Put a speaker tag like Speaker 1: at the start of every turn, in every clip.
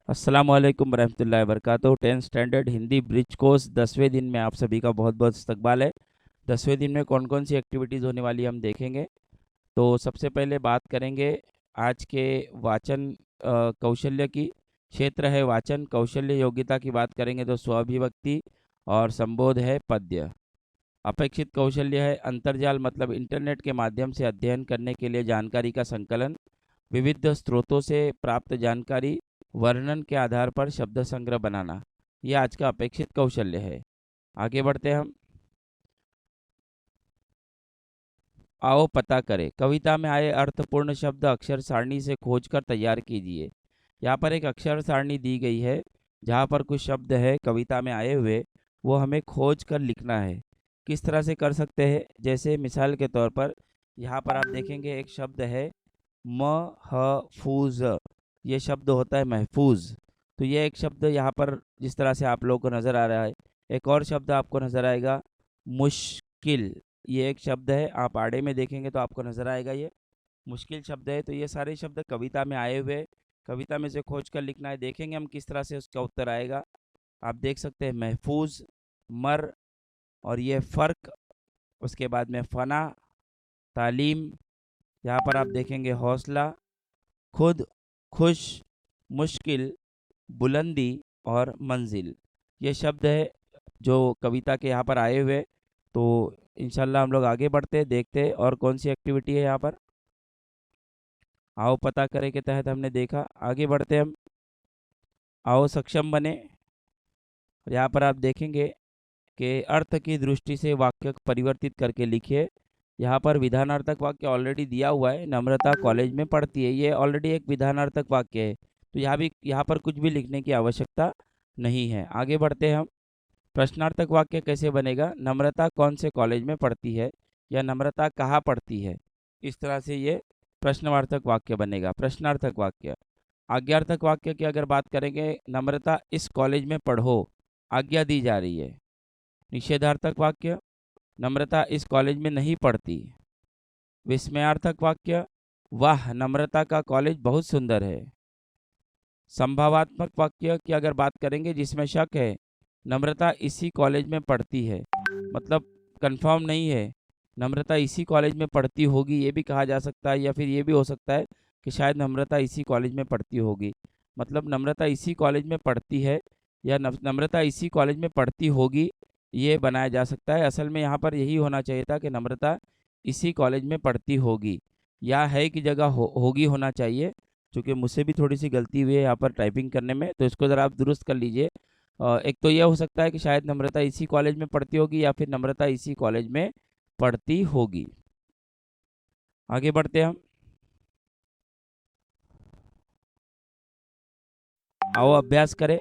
Speaker 1: अस्सलाम वालेकुम रहमतुल्लाहि वबरकातुहू। 10th standard Hindi bridge course 10वें दिन में आप सभी का बहुत बहुत इस्तकबाल है। 10वें दिन में कौन कौन सी एक्टिविटीज़ होने वाली है हम देखेंगे। तो सबसे पहले बात करेंगे आज के वाचन कौशल्य की। क्षेत्र है वाचन कौशल्य। योग्यता की बात करेंगे तो स्वाभिव्यक्ति और संबोध है पद्य। अपेक्षित कौशल्य है अंतर्जाल मतलब इंटरनेट के माध्यम से अध्ययन करने के लिए जानकारी का संकलन, विविध स्रोतों से प्राप्त जानकारी, वर्णन के आधार पर शब्द संग्रह बनाना। यह आज का अपेक्षित कौशल्य है। आगे बढ़ते हैं हम। आओ पता करें। कविता में आए अर्थपूर्ण शब्द अक्षर सारणी से खोजकर तैयार कीजिए। यहाँ पर एक अक्षर सारणी दी गई है जहाँ पर कुछ शब्द है कविता में आए हुए, वो हमें खोज कर लिखना है। किस तरह से कर सकते हैं, जैसे मिसाल के तौर पर यहाँ पर आप देखेंगे एक शब्द है महफूज। ये शब्द होता है महफूज। तो ये एक शब्द यहाँ पर जिस तरह से आप लोगों को नज़र आ रहा है। एक और शब्द आपको नज़र आएगा मुश्किल। ये एक शब्द है, आप आड़े में देखेंगे तो आपको नज़र आएगा ये मुश्किल शब्द है। तो ये सारे शब्द कविता में आए हुए, कविता में से खोज कर लिखना है। देखेंगे हम किस तरह से उसका उत्तर आएगा। आप देख सकते हैं महफूज, मर और ये फ़र्क, उसके बाद में फ़ना, तालीम। यहाँ पर आप देखेंगे हौसला, खुद, खुश, मुश्किल, बुलंदी और मंजिल। ये शब्द है जो कविता के यहाँ पर आए हुए। तो इंशाल्लाह हम लोग आगे बढ़ते देखते और कौन सी एक्टिविटी है यहाँ पर। आओ पता करें के तहत हमने देखा। आगे बढ़ते हम। आओ सक्षम बने। और यहाँ पर आप देखेंगे कि अर्थ की दृष्टि से वाक्य को परिवर्तित करके लिखिए। यहाँ पर विधानार्थक वाक्य ऑलरेडी दिया हुआ है, नम्रता कॉलेज में पढ़ती है। ये ऑलरेडी एक विधानार्थक वाक्य है, तो यहाँ पर कुछ भी लिखने की आवश्यकता नहीं है। आगे बढ़ते हैं हम। प्रश्नार्थक वाक्य कैसे बनेगा। नम्रता कौन से कॉलेज में पढ़ती है या नम्रता कहाँ पढ़ती है, इस तरह से ये प्रश्नवार्थक वाक्य बनेगा। प्रश्नार्थक वाक्य। आज्ञार्थक वाक्य की अगर बात करेंगे, नम्रता इस कॉलेज में पढ़ो, आज्ञा दी जा रही है। निषेधार्थक वाक्य, नम्रता इस कॉलेज में नहीं पढ़ती। विस्मयार्थक वाक्य, वाह नम्रता का कॉलेज बहुत सुंदर है। संभावात्मक वाक्य की अगर बात करेंगे जिसमें शक है, नम्रता इसी कॉलेज में पढ़ती है, मतलब कंफर्म नहीं है, नम्रता इसी कॉलेज में पढ़ती होगी, ये भी कहा जा सकता है। या फिर ये भी हो सकता है कि शायद नम्रता इसी कॉलेज में पढ़ती होगी, मतलब नम्रता इसी कॉलेज में पढ़ती है या नम्रता इसी कॉलेज में पढ़ती होगी, ये बनाया जा सकता है। असल में यहाँ पर यही होना चाहिए था कि नम्रता इसी कॉलेज में पढ़ती होगी, या है की जगह होगी होना चाहिए। चूँकि मुझसे भी थोड़ी सी गलती हुई है यहाँ पर टाइपिंग करने में, तो इसको ज़रा आप दुरुस्त कर लीजिए। एक तो यह हो सकता है कि शायद नम्रता इसी कॉलेज में पढ़ती होगी या फिर नम्रता इसी कॉलेज में पढ़ती होगी। आगे बढ़ते हैं हम। आओ अभ्यास करें।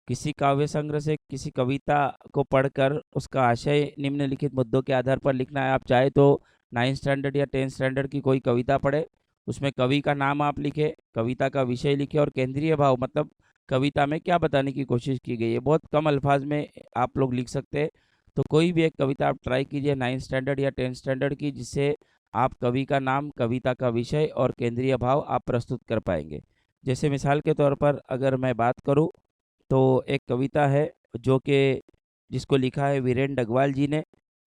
Speaker 1: किसी काव्य संग्रह से किसी कविता को पढ़कर उसका आशय निम्नलिखित मुद्दों के आधार पर लिखना है। आप चाहे तो 9th स्टैंडर्ड या 10th स्टैंडर्ड की कोई कविता पढ़े, उसमें कवि का नाम आप लिखे, कविता का विषय लिखे और केंद्रीय भाव, मतलब कविता में क्या बताने की कोशिश की गई है। बहुत कम अल्फाज में आप लोग लिख सकते हैं। तो कोई भी एक कविता आप ट्राई कीजिए 9th स्टैंडर्ड या 10th स्टैंडर्ड की, जिससे आप कवि का नाम, कविता का विषय और केंद्रीय भाव आप प्रस्तुत कर पाएंगे। जैसे मिसाल के तौर पर अगर मैं बात करूं, तो एक कविता है जो कि जिसको लिखा है वीरेन डगवाल जी ने,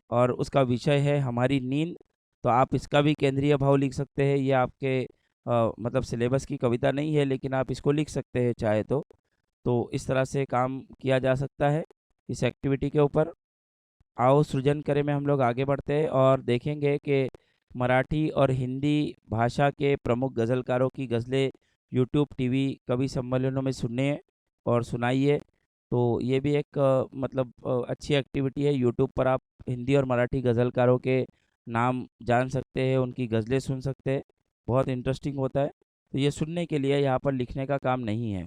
Speaker 1: और उसका विषय है हमारी नींद। तो आप इसका भी केंद्रीय भाव लिख सकते हैं। ये आपके मतलब सिलेबस की कविता नहीं है, लेकिन आप इसको लिख सकते हैं चाहे तो इस तरह से काम किया जा सकता है इस एक्टिविटी के ऊपर। आओ सृजन करें में हम लोग आगे बढ़ते हैं और देखेंगे कि मराठी और हिंदी भाषा के प्रमुख गज़लकारों की गज़लें यूट्यूब, टीवी, कवि सम्मेलनों में सुनिए और सुनाइए। तो ये भी एक मतलब अच्छी एक्टिविटी है। यूट्यूब पर आप हिंदी और मराठी गज़लकारों के नाम जान सकते हैं, उनकी गज़लें सुन सकते हैं। बहुत इंटरेस्टिंग होता है। तो ये सुनने के लिए, यहाँ पर लिखने का काम नहीं है।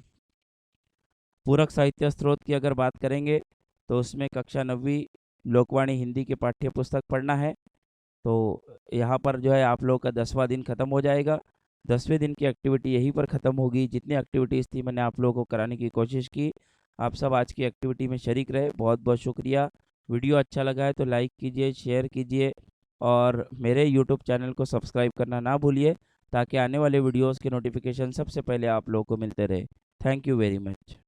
Speaker 1: पूरक साहित्य स्रोत की अगर बात करेंगे तो उसमें कक्षा 9वीं लोकवाणी हिंदी की पाठ्य पुस्तक पढ़ना है। तो यहाँ पर जो है आप लोगों का 10वां दिन ख़त्म हो जाएगा। 10वें दिन की एक्टिविटी यहीं पर ख़त्म होगी। जितनी एक्टिविटीज़ थी मैंने आप लोगों को कराने की कोशिश की। आप सब आज की एक्टिविटी में शरीक रहे, बहुत बहुत शुक्रिया। वीडियो अच्छा लगा है तो लाइक कीजिए, शेयर कीजिए और मेरे यूट्यूब चैनल को सब्सक्राइब करना ना भूलिए, ताकि आने वाले वीडियोज़ के नोटिफिकेशन सबसे पहले आप लोगों को मिलते रहे। Thank you very much.